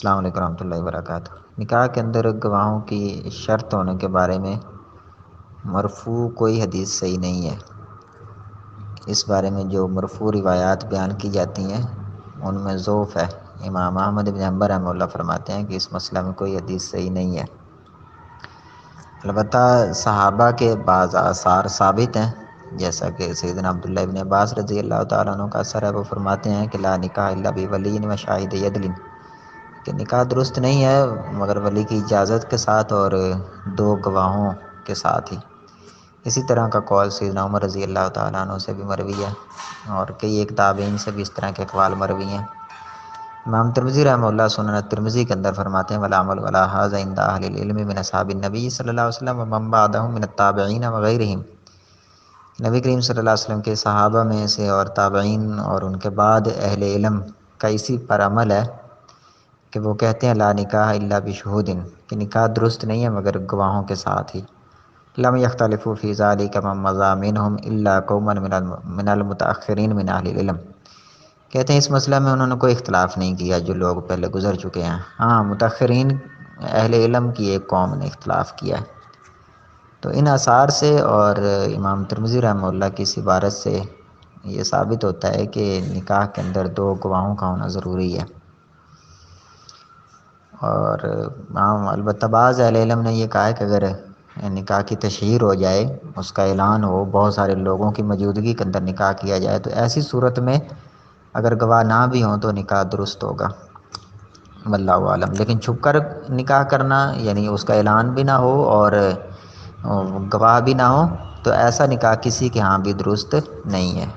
السلام علیکم ورحمۃ اللہ وبرکاتہ۔ نکاح کے اندر گواہوں کی شرط ہونے کے بارے میں مرفوع کوئی حدیث صحیح نہیں ہے۔ اس بارے میں جو مرفوع روایات بیان کی جاتی ہیں ان میں ضعف ہے۔ امام احمد بن حنبل رحمہ اللہ فرماتے ہیں کہ اس مسئلہ میں کوئی حدیث صحیح نہیں ہے۔ البتہ صحابہ کے بعض آثار ثابت ہیں، جیسا کہ سیدنا عبداللہ ابن عباس رضی اللہ تعالیٰ عنہ کا اثر ہے، وہ فرماتے ہیں کہ لا نکاح الا بولی و شاہد عدل، کہ نکاح درست نہیں ہے مگر ولی کی اجازت کے ساتھ اور دو گواہوں کے ساتھ ہی۔ اسی طرح کا قول سیدنا عمر رضی اللہ تعالیٰ عنہ سے بھی مروی ہے، اور کئی ایک تابعین سے بھی اس طرح کے اقوال مروی ہیں۔ امام ترمذی رحمہ اللہ سنن ترمذی کے اندر فرماتے ہیں ولا عمل ولا ھذا عند اہل العلم من اصحاب النبی صلی اللہ علیہ وسلم ومن بعدهم من التابعین وغیرہم، نبی کریم صلی اللہ علیہ وسلم کے صحابہ میں سے اور تابعین اور ان کے بعد اہل علم کا اسی پر عمل ہے کہ وہ کہتے ہیں لا نکاح الا بشہود، کہ نکاح درست نہیں ہے مگر گواہوں کے ساتھ ہی۔ لم یختلفوا فی ذلک من مضی منهم الا قوما من المتأخرین من اہل العلم، کہتے ہیں اس مسئلہ میں انہوں نے کوئی اختلاف نہیں کیا جو لوگ پہلے گزر چکے ہیں، ہاں متأخرین اہل علم کی ایک قوم نے اختلاف کیا ہے۔ تو ان آثار سے اور امام ترمذی رحمہ اللہ کی اس عبارت سے یہ ثابت ہوتا ہے کہ نکاح کے اندر دو گواہوں کا ہونا ضروری ہے۔ اور البتہ بعض اہل علم نے یہ کہا ہے کہ اگر نکاح کی تشہیر ہو جائے، اس کا اعلان ہو، بہت سارے لوگوں کی موجودگی کے اندر نکاح کیا جائے، تو ایسی صورت میں اگر گواہ نہ بھی ہوں تو نکاح درست ہوگا، واللہ عالم۔ لیکن چھپ کر نکاح کرنا، یعنی اس کا اعلان بھی نہ ہو اور گواہ بھی نہ ہو، تو ایسا نکاح کسی کے ہاں بھی درست نہیں ہے۔